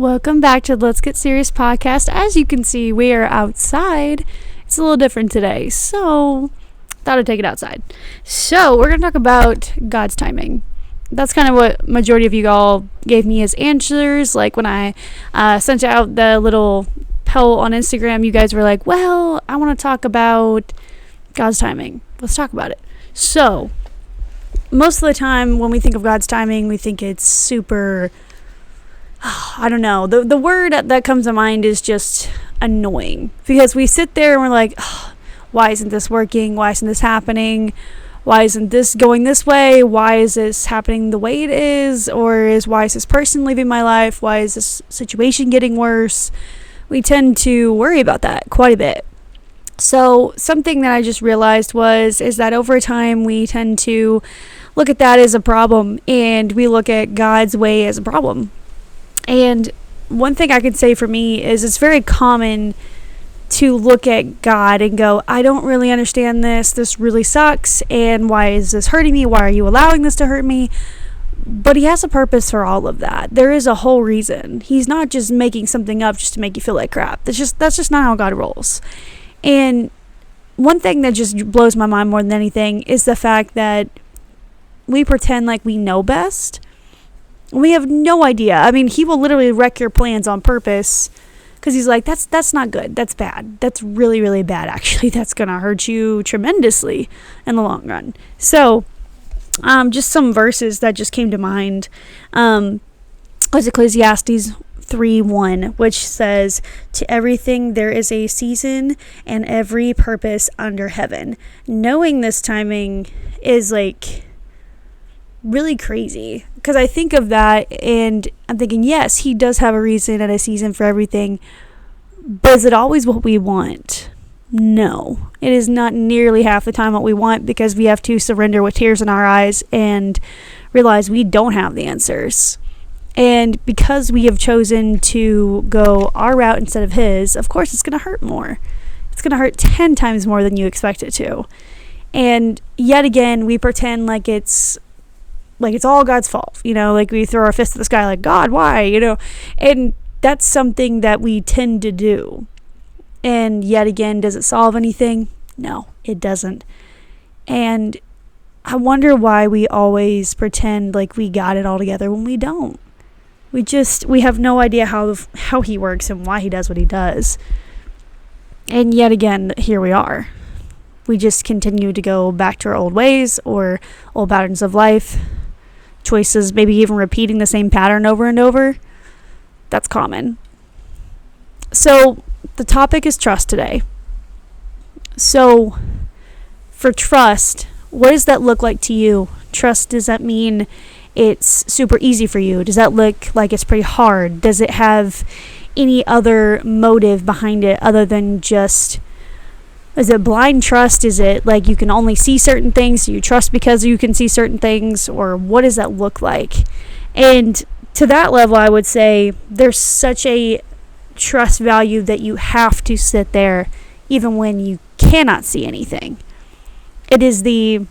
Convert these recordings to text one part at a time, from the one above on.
Welcome back to Let's Get Serious podcast. As you can see, we are outside. It's a little different today, so thought I'd take it outside. So we're going to talk about God's timing. That's kind of what majority of you all gave me as answers. Like when I sent out the little poll on Instagram, you guys were like, well, I want to talk about God's timing. Let's talk about it. So most of the time when we think of God's timing, we think it's super... I don't know. The word that comes to mind is just annoying, because we sit there and we're like, why isn't this working? Why isn't this happening? Why isn't this going this way? Why is this happening the way it is? Why is this person leaving my life? Why is this situation getting worse? We tend to worry about that quite a bit. So something that I just realized is that over time we tend to look at that as a problem, and we look at God's way as a problem. And one thing I could say for me is it's very common to look at God and go, I don't really understand this. This really sucks. And why is this hurting me? Why are you allowing this to hurt me? But he has a purpose for all of that. There is a whole reason. He's not just making something up just to make you feel like crap. That's just not how God rolls. And one thing that just blows my mind more than anything is the fact that we pretend like we know best. We have no idea. I mean, he will literally wreck your plans on purpose because he's like, that's not good. That's bad. That's really, really bad, actually. That's going to hurt you tremendously in the long run. So, just some verses that just came to mind. Was Ecclesiastes 3:1, which says, to everything there is a season and every purpose under heaven. Knowing this timing is like really crazy, because I think of that and I'm thinking, yes, he does have a reason and a season for everything, but is it always what we want? No, it is not nearly half the time what we want, because we have to surrender with tears in our eyes and realize we don't have the answers. And because we have chosen to go our route instead of his, of course it's going to hurt more. It's going to hurt 10 times more than you expect it to. And yet again, we pretend like it's all God's fault, like we throw our fist at the sky like, God, why, and that's something that we tend to do. And yet again, does it solve anything? No, it doesn't. And I wonder why we always pretend like we got it all together when we don't. We have no idea how he works and why he does what he does. And yet again, here we are. We just continue to go back to our old ways or old patterns of life. Choices, maybe even repeating the same pattern over and over. That's common. So the topic is trust today. So for trust, what does that look like to you? Trust, does that mean it's super easy for you? Does that look like it's pretty hard? Does it have any other motive behind it other than just... Is it blind trust? Is it like you can only see certain things, so you trust because you can see certain things? Or what does that look like? And to that level, I would say there's such a trust value that you have to sit there even when you cannot see anything. It is the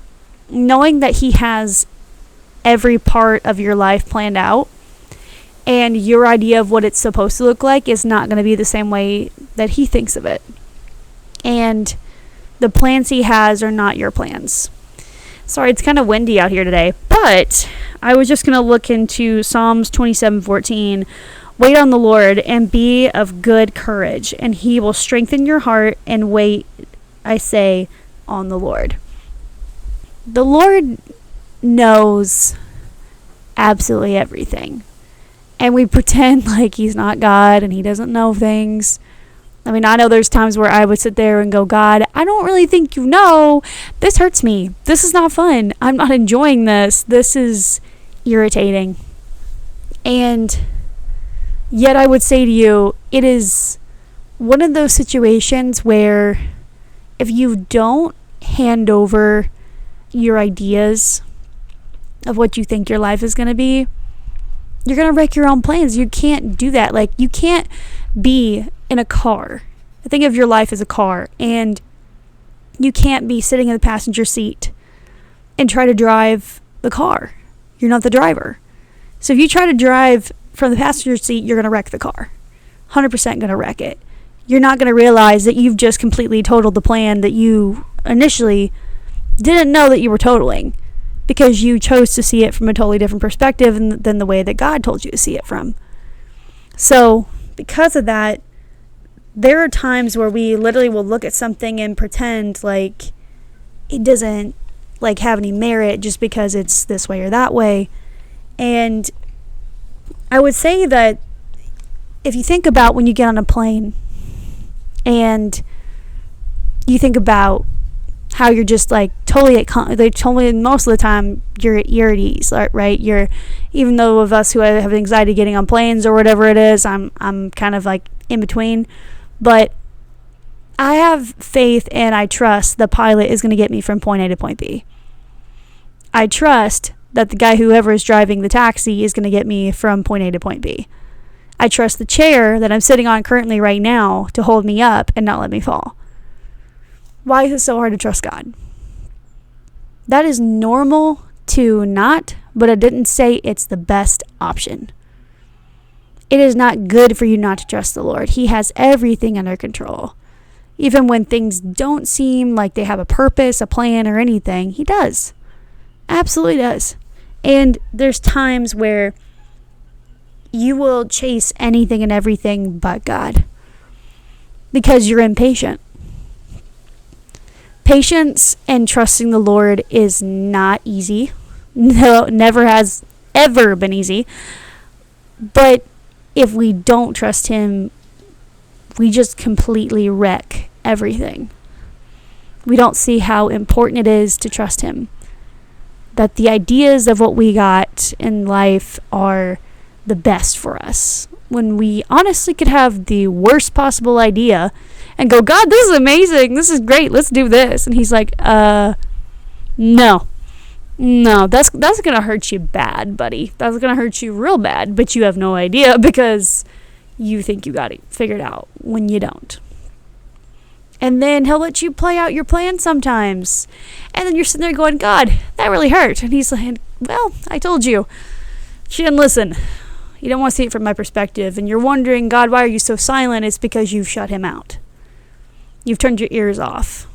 knowing that he has every part of your life planned out, and your idea of what it's supposed to look like is not going to be the same way that he thinks of it. And the plans he has are not your plans. Sorry, it's kind of windy out here today, but I was just going to look into Psalms 27:14. Wait on the Lord and be of good courage, and he will strengthen your heart. And wait, I say, on the Lord. The Lord knows absolutely everything. And we pretend like he's not God and he doesn't know things. I mean, I know there's times where I would sit there and go, God, I don't really think you know. This hurts me. This is not fun. I'm not enjoying this. This is irritating. And yet I would say to you, it is one of those situations where if you don't hand over your ideas of what you think your life is going to be, you're going to wreck your own plans. You can't do that. Like, you can't be in a car. Think of your life as a car, and you can't be sitting in the passenger seat and try to drive the car. You're not the driver. So if you try to drive from the passenger seat, you're going to wreck the car. 100% going to wreck it. You're not going to realize that you've just completely totaled the plan that you initially didn't know that you were totaling, because you chose to see it from a totally different perspective than the way that God told you to see it from. So because of that, there are times where we literally will look at something and pretend like it doesn't like have any merit just because it's this way or that way. And I would say that if you think about when you get on a plane and you think about how you're just like totally most of the time you're at ease, right? You're, even though of us who have anxiety getting on planes or whatever it is, I'm kind of like in between, but I have faith and I trust the pilot is going to get me from point A to point B. I trust that the guy, whoever is driving the taxi, is going to get me from point A to point B. I trust the chair that I'm sitting on currently right now to hold me up and not let me fall. Why is it so hard to trust God? That is normal to not, but I didn't say it's the best option. It is not good for you not to trust the Lord. He has everything under control. Even when things don't seem like they have a purpose, a plan, or anything, He does. Absolutely does. And there's times where you will chase anything and everything but God because you're impatient. Patience and trusting the Lord is not easy. No, never has ever been easy. But if we don't trust Him, we just completely wreck everything. We don't see how important it is to trust Him. That the ideas of what we got in life are the best for us, when we honestly could have the worst possible idea and go, God, this is amazing, this is great, let's do this. And He's like, no, that's gonna hurt you bad, buddy. That's gonna hurt you real bad, but you have no idea because you think you got it figured out when you don't. And then He'll let you play out your plan sometimes. And then you're sitting there going, God, that really hurt. And He's like, well, I told you. She didn't listen. You don't want to see it from my perspective. And you're wondering, God, why are you so silent? It's because you've shut Him out. You've turned your ears off.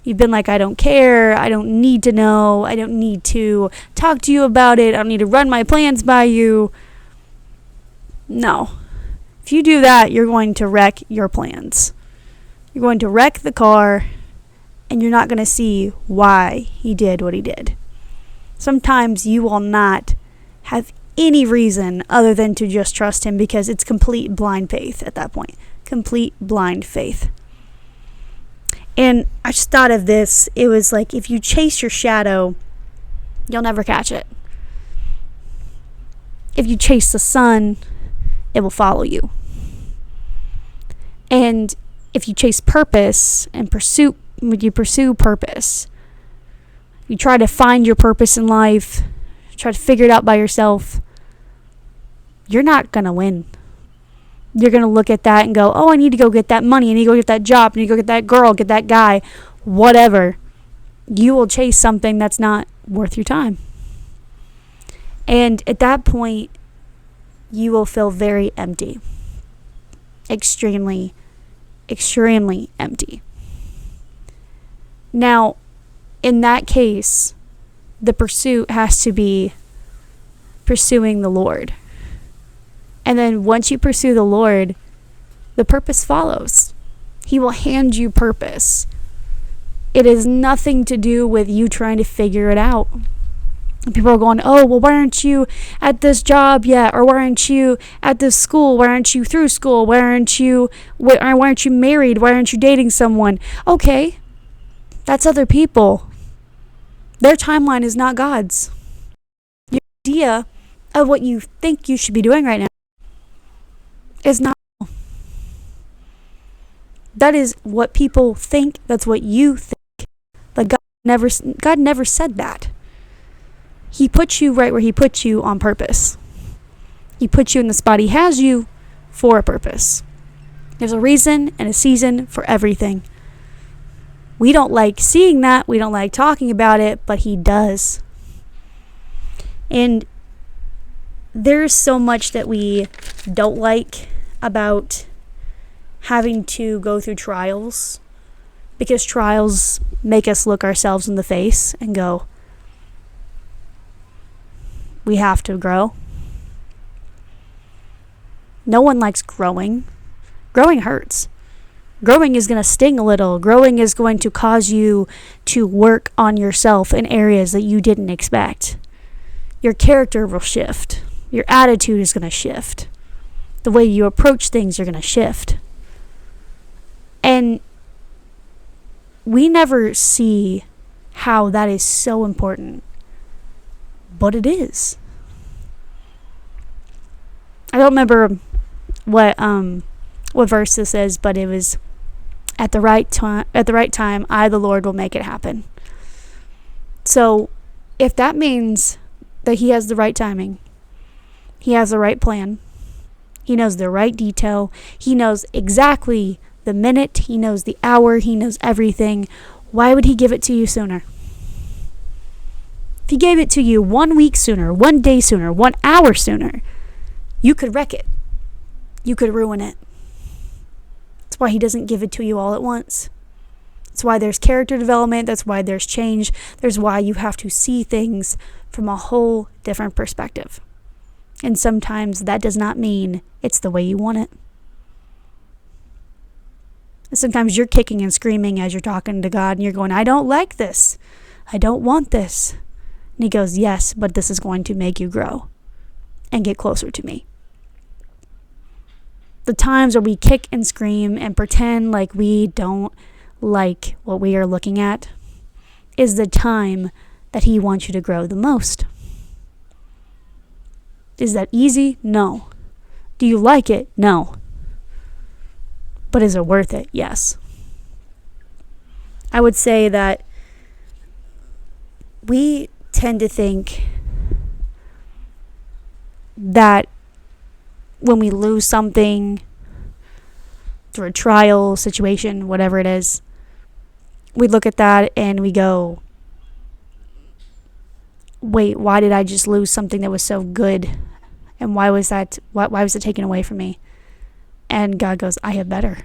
You've been like, I don't care. I don't need to know. I don't need to talk to you about it. I don't need to run my plans by you. No. If you do that, you're going to wreck your plans. You're going to wreck the car, and you're not going to see why He did what He did. Sometimes you will not have any reason other than to just trust Him, because it's complete blind faith at that point. Complete blind faith. And I just thought of this. It was like, if you chase your shadow, you'll never catch it. If you chase the sun, it will follow you. And if you chase purpose and pursue purpose, you try to find your purpose in life, try to figure it out by yourself, you're not going to win. You're going to look at that and go, oh, I need to go get that money. I need to go get that job. I need to go get that girl, get that guy, whatever. You will chase something that's not worth your time. And at that point, you will feel very empty. Extremely empty. Now, in that case, the pursuit has to be pursuing the Lord. And then once you pursue the Lord, the purpose follows. He will hand you purpose. It has nothing to do with you trying to figure it out. People are going, oh, well, why aren't you at this job yet? Or why aren't you at this school? Why aren't you through school? Why aren't you married? Why aren't you dating someone? Okay, that's other people. Their timeline is not God's. Your idea of what you think you should be doing right now is not. That is what people think. That's what you think. But God never said that. He put you right where He put you on purpose. He put you in the spot He has you for a purpose. There's a reason and a season for everything. We don't like seeing that. We don't like talking about it, but He does. And there's so much that we don't like about having to go through trials, because trials make us look ourselves in the face and go, we have to grow. No one likes growing. Growing hurts. Growing is going to sting a little. Growing is going to cause you to work on yourself in areas that you didn't expect. Your character will shift. Your attitude is going to shift. The way you approach things are going to shift. And we never see how that is so important. But it is. I don't remember what verse this is, but it was at the right time, I, the Lord, will make it happen. So if that means that he has the right timing, he has the right plan, he knows the right detail, he knows exactly the minute, he knows the hour, he knows everything, why would he give it to you sooner? If he gave it to you 1 week sooner, 1 day sooner, 1 hour sooner, you could wreck it. You could ruin it. That's why he doesn't give it to you all at once. That's why there's character development. That's why there's change. There's why you have to see things from a whole different perspective. And sometimes that does not mean it's the way you want it. And sometimes you're kicking and screaming as you're talking to God and you're going, I don't like this. I don't want this. And he goes, yes, but this is going to make you grow and get closer to me. The times where we kick and scream and pretend like we don't like what we are looking at is the time that he wants you to grow the most. Is that easy? No. Do you like it? No. But is it worth it? Yes. I would say that we tend to think that when we lose something through a trial, situation, whatever it is, we look at that and we go, wait, why did I just lose something that was so good? And why was it taken away from me? And God goes, I have better.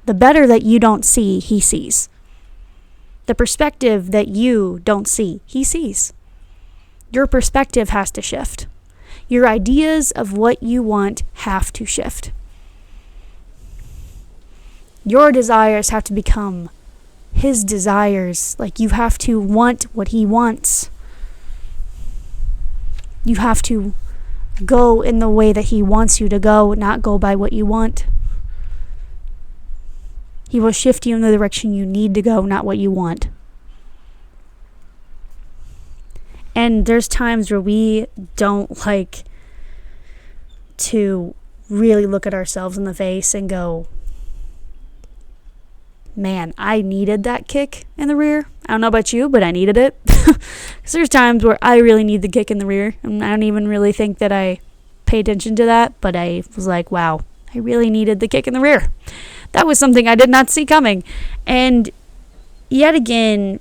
The better that you don't see, he sees. The perspective that you don't see, he sees. Your perspective has to shift. Your ideas of what you want have to shift. Your desires have to become his desires. Like, you have to want what he wants. You have to go in the way that he wants you to go, not go by what you want. He will shift you in the direction you need to go, not what you want. And there's times where we don't like to really look at ourselves in the face and go, man, I needed that kick in the rear. I don't know about you, but I needed it. Because there's times where I really need the kick in the rear. And I don't even really think that I pay attention to that. But I was like, wow, I really needed the kick in the rear. That was something I did not see coming. And yet again,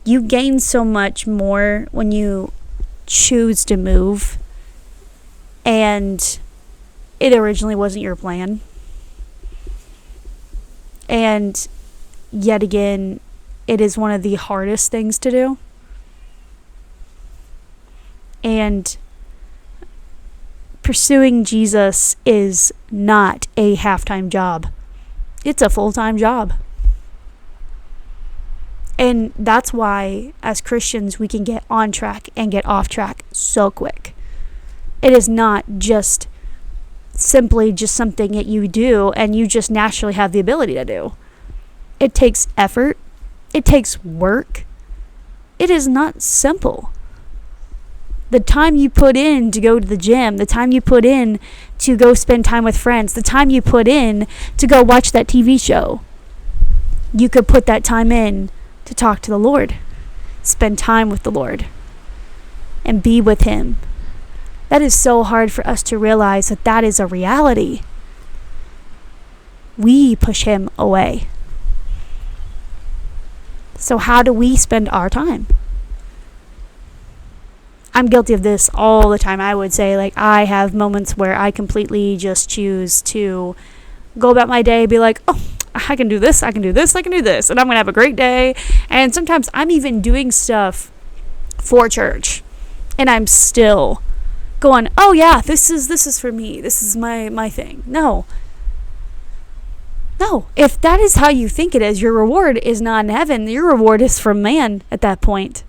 you gain so much more when you choose to move and it originally wasn't your plan. And yet again, it is one of the hardest things to do. And pursuing Jesus is not a half-time job. It's a full-time job. And that's why, as Christians, we can get on track and get off track so quick. It is not just simply just something that you do and you just naturally have the ability to do. It takes effort. It takes work. It is not simple. The time you put in to go to the gym, the time you put in to go spend time with friends, the time you put in to go watch that TV show, you could put that time in to talk to the Lord, spend time with the Lord, and be with him. That is so hard for us to realize that that is a reality. We push him away. So how do we spend our time? I'm guilty of this all the time. I would say, like, I have moments where I completely just choose to go about my day, be like, oh, I can do this, I can do this, I can do this, and I'm gonna have a great day. And sometimes I'm even doing stuff for church, and I'm still going, oh yeah, this is for me, this is my thing. No, if that is how you think it is, your reward is not in heaven. Your reward is from man at that point.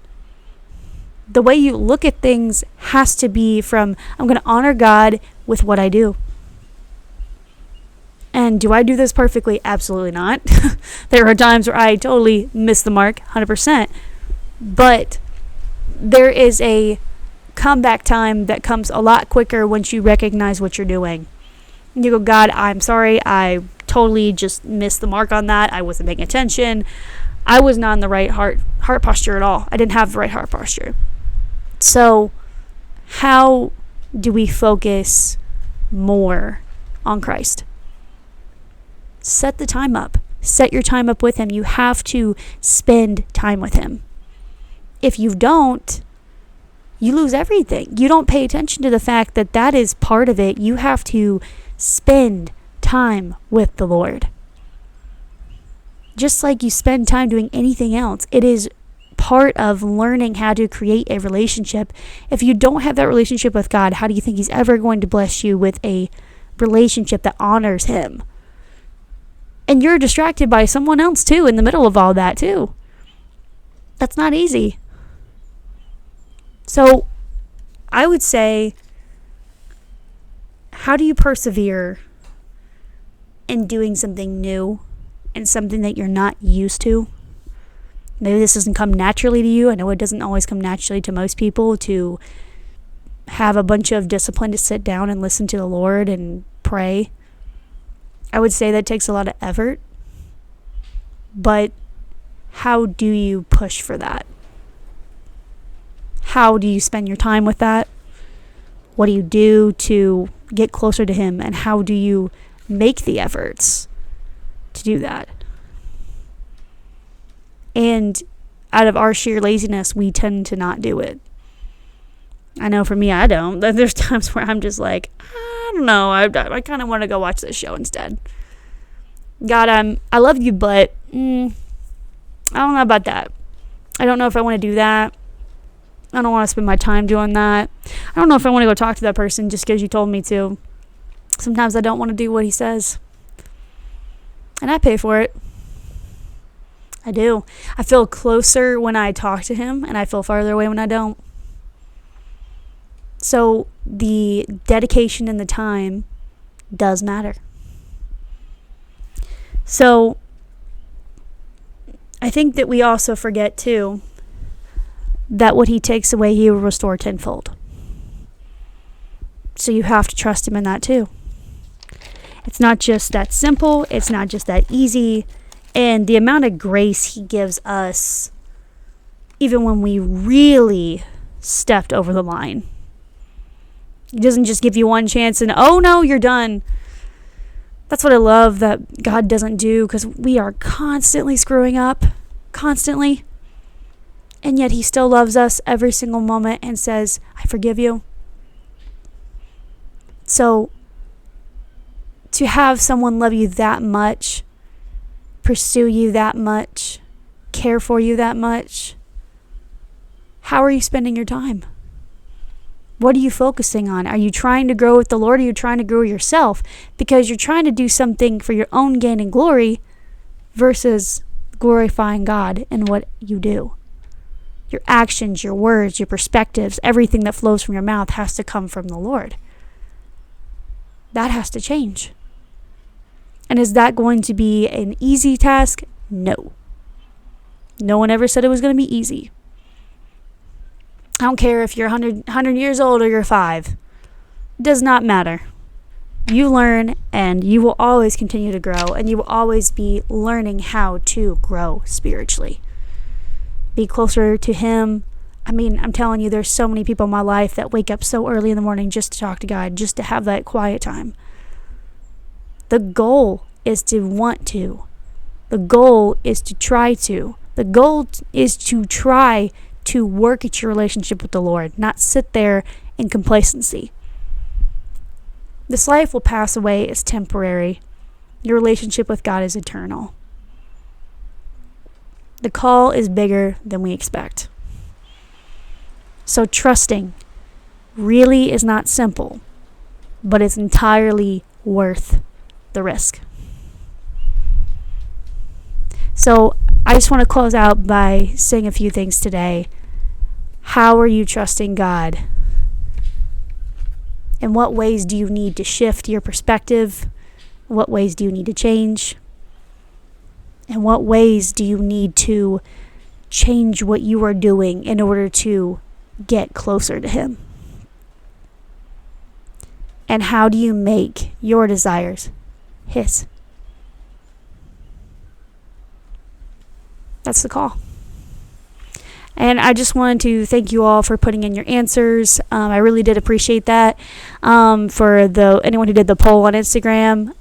The way you look at things has to be from, I'm going to honor God with what I do. And do I do this perfectly? Absolutely not. There are times where I totally miss the mark, 100%. But there is a comeback time that comes a lot quicker once you recognize what you're doing. You go, God, I'm sorry. I totally just missed the mark on that. I wasn't paying attention. I was not in the right heart posture at all. I didn't have the right heart posture. So how do we focus more on Christ? Set the time up. Set your time up with him. You have to spend time with him. If you don't, you lose everything. You don't pay attention to the fact that that is part of it. You have to spend time with the Lord. Just like you spend time doing anything else, it is part of learning how to create a relationship. If you don't have that relationship with God, how do you think he's ever going to bless you with a relationship that honors him? And you're distracted by someone else too in the middle of all that too. That's not easy. So I would say, how do you persevere in doing something new and something that you're not used to? Maybe this doesn't come naturally to you. I know it doesn't always come naturally to most people to have a bunch of discipline to sit down and listen to the Lord and pray. I would say that takes a lot of effort. But how do you push for that? How do you spend your time with that? What do you do to get closer to him? And how do you make the efforts to do that? And out of our sheer laziness, we tend to not do it. I know for me, I don't. There's times where I'm just like, I don't know. I kind of want to go watch this show instead. God, I love you, but I don't know about that. I don't know if I want to do that. I don't want to spend my time doing that. I don't know if I want to go talk to that person just because you told me to. Sometimes I don't want to do what he says. And I pay for it. I do. I feel closer when I talk to him, and I feel farther away when I don't. So the dedication and the time does matter. So I think that we also forget too that what he takes away, he will restore tenfold. So you have to trust him in that too. It's not just that simple. It's not just that easy. And the amount of grace he gives us, even when we really stepped over the line. He doesn't just give you one chance and, oh no, you're done. That's what I love that God doesn't do, because we are constantly screwing up. Constantly. And yet he still loves us every single moment and says, I forgive you. So to have someone love you that much, pursue you that much, care for you that much, how are you spending your time? What are you focusing on? Are you trying to grow with the Lord, or are you trying to grow yourself? Because you're trying to do something for your own gain and glory versus glorifying God in what you do. Your actions, your words, your perspectives, everything that flows from your mouth has to come from the Lord. That has to change. And is that going to be an easy task? No. No one ever said it was going to be easy. I don't care if you're 100 years old or you're 5. It does not matter. You learn, and you will always continue to grow, and you will always be learning how to grow spiritually. Be closer to him. I mean, I'm telling you, there's so many people in my life that wake up so early in the morning just to talk to God, just to have that quiet time. The goal is to want to. The goal is to try to. The goal is to try to work at your relationship with the Lord, not sit there in complacency. This life will pass away, it's temporary. Your relationship with God is eternal. The call is bigger than we expect. So trusting really is not simple, but it's entirely worth the risk. So I just want to close out by saying a few things today. How are you trusting God? In what ways do you need to shift your perspective? What ways do you need to change? And what ways do you need to change what you are doing in order to get closer to Him? And how do you make your desires His? That's the call. And I just wanted to thank you all for putting in your answers. I really did appreciate that. For anyone who did the poll on Instagram.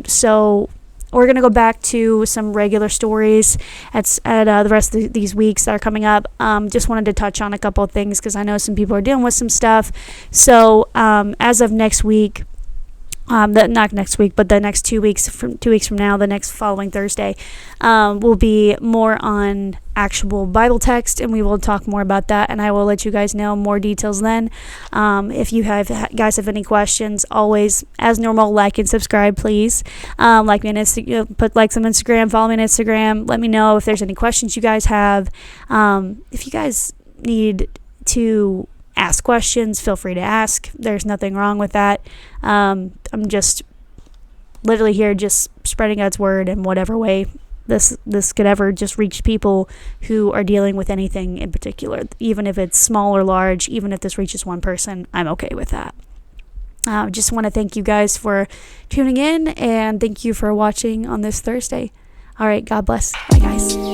So we're going to go back to some regular stories at the rest of these weeks that are coming up. Just wanted to touch on a couple of things because I know some people are dealing with some stuff. So as of next week, not next week, but the next 2 weeks, from 2 weeks from now, the next following Thursday, will be more on actual Bible text, and we will talk more about that, and I will let you guys know more details then. If you guys have any questions, always, as normal, like and subscribe, please. Like me on Instagram, put likes on Instagram, follow me on Instagram. Let me know if there's any questions you guys have. If you guys need to ask questions, feel free to ask. There's nothing wrong with that. I'm just literally here just spreading God's word in whatever way this could ever just reach people who are dealing with anything in particular. Even if it's small or large, even if this reaches one person, I'm okay with that. Just want to thank you guys for tuning in, and thank you for watching on this Thursday. All right, God bless. Bye, guys.